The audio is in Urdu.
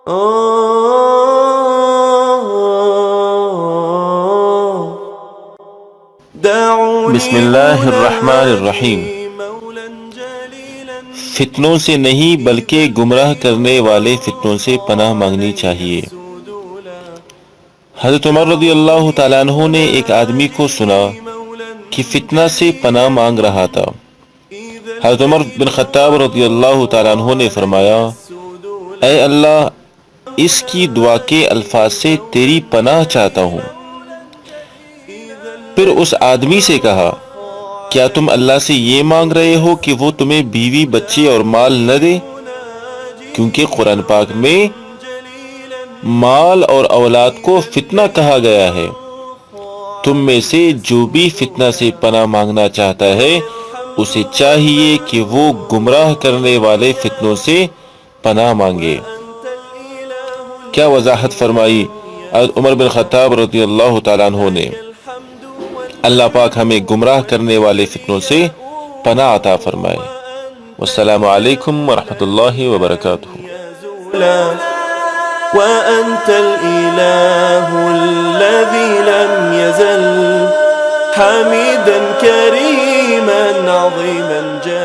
بسم اللہ الرحمن الرحیم۔ فتنوں سے نہیں بلکہ گمراہ کرنے والے فتنوں سے پناہ مانگنی چاہیے۔ حضرت عمر رضی اللہ تعالیٰ عنہ نے ایک آدمی کو سنا کہ فتنہ سے پناہ مانگ رہا تھا۔ حضرت عمر بن خطاب رضی اللہ تعالیٰ عنہ نے فرمایا، اے اللہ، اس کی دعا کے الفاظ سے تیری پناہ چاہتا ہوں۔ پھر اس آدمی سے کہا، کیا تم اللہ سے یہ مانگ رہے ہو کہ وہ تمہیں بیوی، بچے اور مال نہ دے؟ کیونکہ قرآن پاک میں مال اور اولاد کو فتنہ کہا گیا ہے۔ تم میں سے جو بھی فتنہ سے پناہ مانگنا چاہتا ہے، اسے چاہیے کہ وہ گمراہ کرنے والے فتنوں سے پناہ مانگے۔ کیا وضاحت فرمائی عمر بن خطاب رضی اللہ تعالیٰ عنہ نے۔ اللہ پاک ہمیں گمراہ کرنے والے فتنوں سے پناہ عطا فرمائے۔ والسلام علیکم ورحمۃ اللہ وبرکاتہ۔ وأنت الإله الذي لم يزل حميدا كريما عظيما جليلا